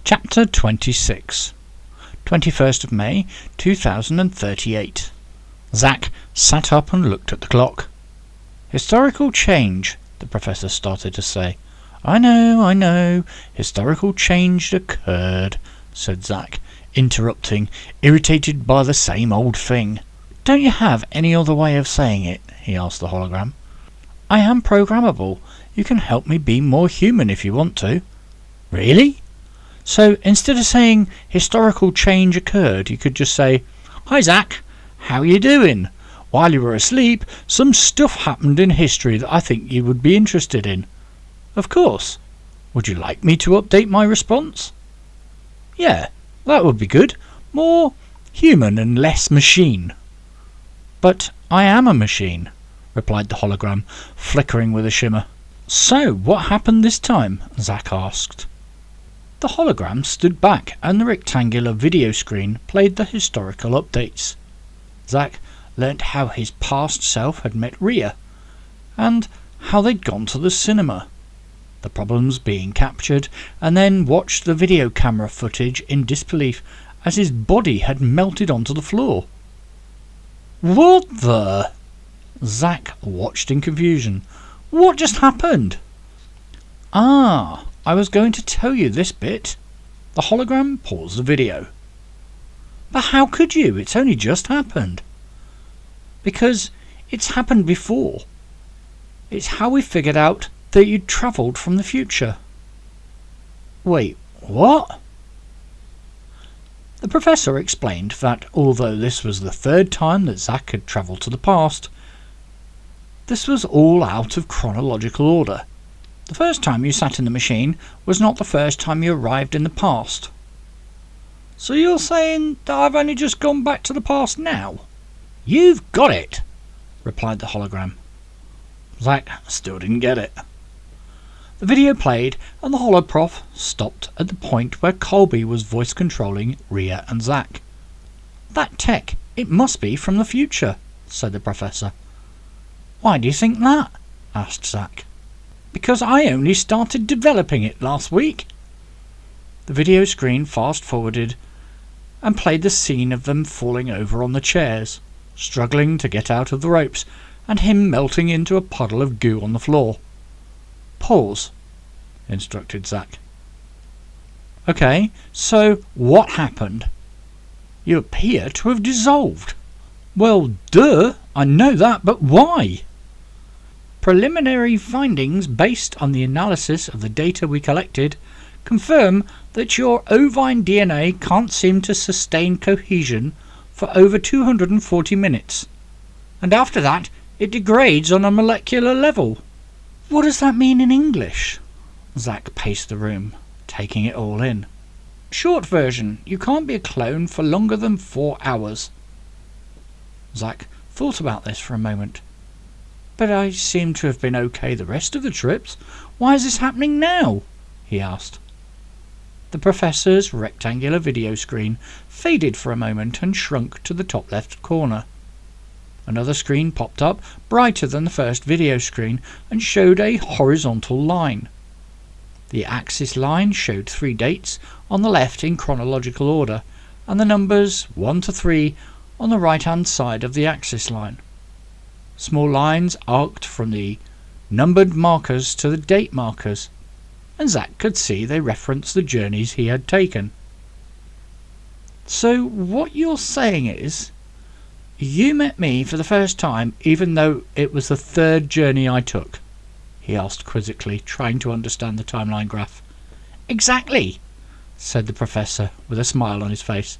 Chapter 26, 21st of May 2038. Zack sat up and looked at the clock. Historical change, the professor started to say. I know, historical change occurred, said Zack, interrupting, irritated by the same old thing. Don't you have any other way of saying it? He asked the hologram. I am programmable. You can help me be more human if you want to. Really? So instead of saying historical change occurred, you could just say, Hi Zack, how you doing? While you were asleep, some stuff happened in history that I think you would be interested in. Of course. Would you like me to update my response? Yeah, that would be good. More human and less machine. But I am a machine, replied the hologram, flickering with a shimmer. So, what happened this time? Zack asked. The hologram stood back and the rectangular video screen played the historical updates. Zack learnt how his past self had met Rhea, and how they'd gone to the cinema, the problems being captured, and then watched the video camera footage in disbelief as his body had melted onto the floor. What the? Zack watched in confusion. What just happened? I was going to tell you this bit. The hologram paused the video. But how could you? It's only just happened. Because it's happened before. It's how we figured out that you'd travelled from the future. Wait, what? The professor explained that although this was the third time that Zack had travelled to the past, this was all out of chronological order. The first time you sat in the machine was not the first time you arrived in the past. So you're saying that I've only just gone back to the past now? You've got it, replied the hologram. Zack still didn't get it. The video played and the holoprof stopped at the point where Colby was voice controlling Rhea and Zack. That tech, it must be from the future, said the professor. Why do you think that? Asked Zack. Because I only started developing it last week. The video screen fast-forwarded and played the scene of them falling over on the chairs, struggling to get out of the ropes, and him melting into a puddle of goo on the floor. Pause, instructed Zack. Okay, so what happened? You appear to have dissolved. Well, duh, I know that, but why? Preliminary findings based on the analysis of the data we collected confirm that your ovine DNA can't seem to sustain cohesion for over 240 minutes, and after that it degrades on a molecular level. What does that mean in English? Zack paced the room, taking it all in. Short version, you can't be a clone for longer than 4 hours. Zack thought about this for a moment. But I seem to have been okay the rest of the trips. Why is this happening now? He asked. The professor's rectangular video screen faded for a moment and shrunk to the top left corner. Another screen popped up, brighter than the first video screen, and showed a horizontal line. The axis line showed 3 dates on the left in chronological order, and the numbers 1 to 3 on the right-hand side of the axis line. Small lines arced from the numbered markers to the date markers, and Zack could see they referenced the journeys he had taken. So what you're saying is, you met me for the first time even though it was the third journey I took? He asked quizzically, trying to understand the timeline graph. Exactly, said the professor with a smile on his face.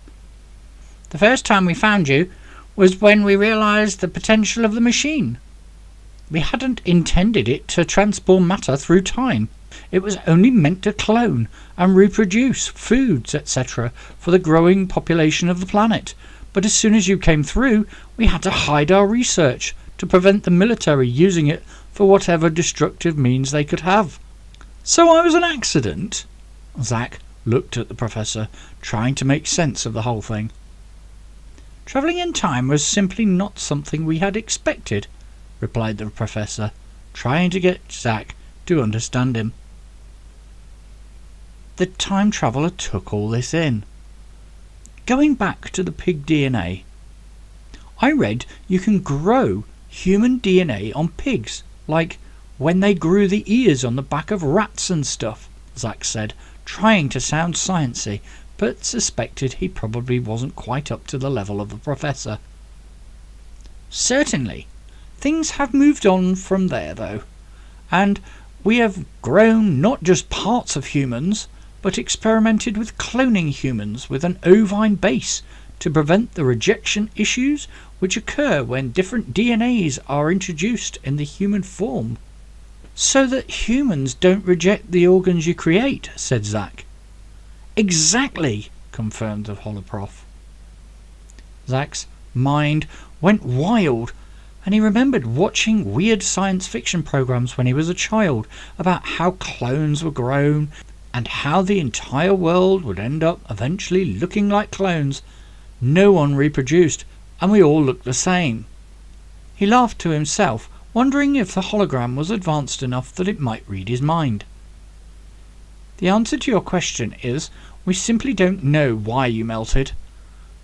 The first time we found you was when we realised the potential of the machine. We hadn't intended it to transport matter through time. It was only meant to clone and reproduce foods, etc. for the growing population of the planet. But as soon as you came through, we had to hide our research to prevent the military using it for whatever destructive means they could have. So I was an accident? Zack looked at the professor, trying to make sense of the whole thing. Travelling in time was simply not something we had expected, replied the professor, trying to get Zack to understand him. The time traveller took all this in. Going back to the pig DNA, I read you can grow human DNA on pigs, like when they grew the ears on the back of rats and stuff, Zack said, trying to sound sciencey, but suspected he probably wasn't quite up to the level of the professor. Certainly. Things have moved on from there, though, and we have grown not just parts of humans, but experimented with cloning humans with an ovine base to prevent the rejection issues which occur when different DNAs are introduced in the human form. So that humans don't reject the organs you create, said Zack. Exactly, confirmed the holoprof. Zack's mind went wild, and he remembered watching weird science fiction programs when he was a child about how clones were grown and how the entire world would end up eventually looking like clones. No one reproduced, and we all looked the same. He laughed to himself, wondering if the hologram was advanced enough that it might read his mind. The answer to your question is, we simply don't know why you melted,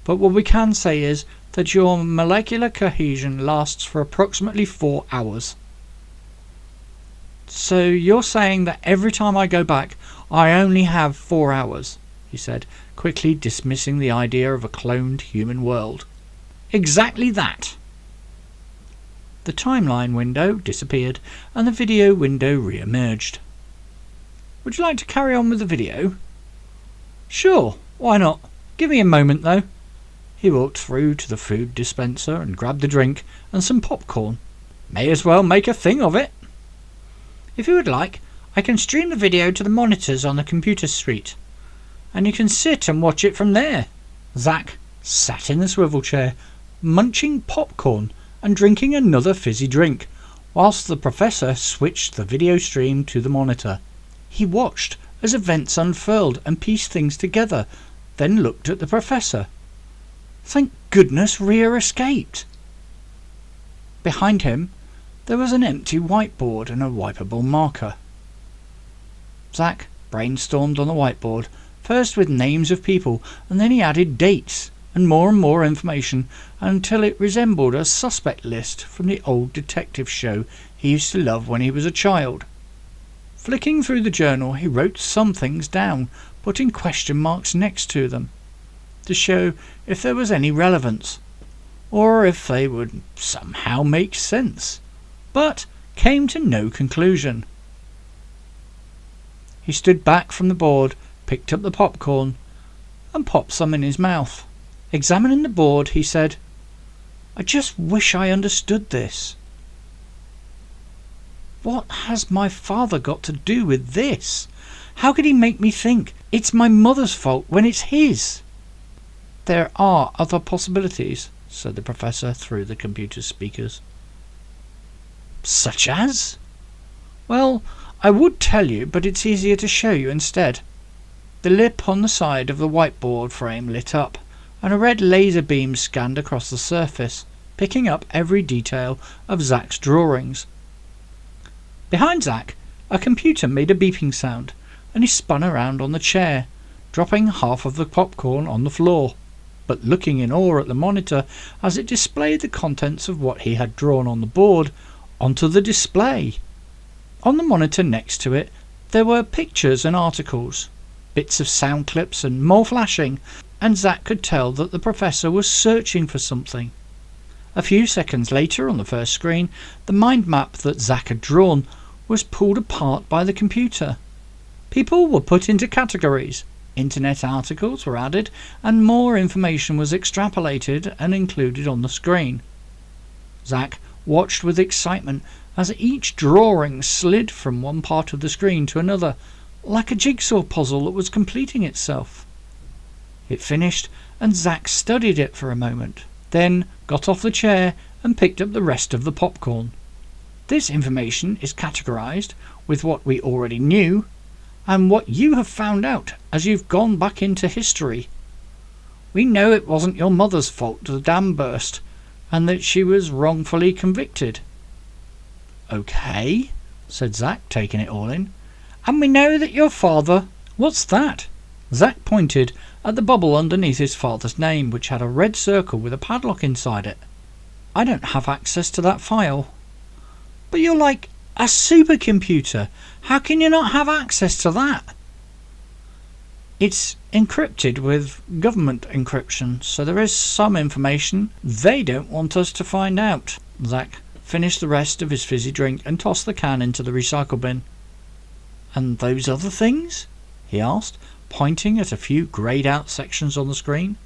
but what we can say is that your molecular cohesion lasts for approximately 4 hours. So you're saying that every time I go back, I only have 4 hours, he said, quickly dismissing the idea of a cloned human world. Exactly that. The timeline window disappeared and the video window re-emerged. Would you like to carry on with the video? Sure, why not? Give me a moment though. He walked through to the food dispenser and grabbed a drink and some popcorn. May as well make a thing of it. If you would like, I can stream the video to the monitors on the computer suite, and you can sit and watch it from there. Zack sat in the swivel chair, munching popcorn and drinking another fizzy drink, whilst the professor switched the video stream to the monitor. He watched as events unfurled and pieced things together, then looked at the professor. Thank goodness Rhea escaped. Behind him, there was an empty whiteboard and a wipeable marker. Zack brainstormed on the whiteboard, first with names of people, and then he added dates and more information until it resembled a suspect list from the old detective show he used to love when he was a child. Flicking through the journal, he wrote some things down, putting question marks next to them, to show if there was any relevance, or if they would somehow make sense, but came to no conclusion. He stood back from the board, picked up the popcorn, and popped some in his mouth. Examining the board, he said, I just wish I understood this. What has my father got to do with this? How could he make me think it's my mother's fault when it's his? There are other possibilities, said the professor through the computer speakers. Such as? Well, I would tell you, but it's easier to show you instead. The lip on the side of the whiteboard frame lit up, and a red laser beam scanned across the surface, picking up every detail of Zack's drawings. Behind Zack, a computer made a beeping sound, and he spun around on the chair, dropping half of the popcorn on the floor, but looking in awe at the monitor as it displayed the contents of what he had drawn on the board onto the display. On the monitor next to it, there were pictures and articles, bits of sound clips and more flashing, and Zack could tell that the professor was searching for something. A few seconds later, on the first screen, the mind map that Zack had drawn was pulled apart by the computer. People were put into categories, internet articles were added, and more information was extrapolated and included on the screen. Zack watched with excitement as each drawing slid from one part of the screen to another, like a jigsaw puzzle that was completing itself. It finished, and Zack studied it for a moment, then got off the chair and picked up the rest of the popcorn. This information is categorized with what we already knew and what you have found out as you've gone back into history. We know it wasn't your mother's fault the dam burst, and that she was wrongfully convicted. Okay, said Zack, taking it all in. And we know that your father What's that? Zack pointed at the bubble underneath his father's name, which had a red circle with a padlock inside it. I don't have access to that file. But you're like a supercomputer. How can you not have access to that? It's encrypted with government encryption, so there is some information they don't want us to find out. Zack finished the rest of his fizzy drink and tossed the can into the recycle bin. And those other things? He asked, pointing at a few greyed out sections on the screen.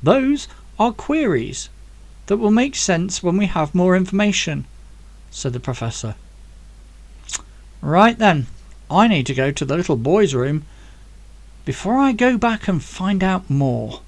Those are queries that will make sense when we have more information, said the professor. Right then, I need to go to the little boy's room before I go back and find out more.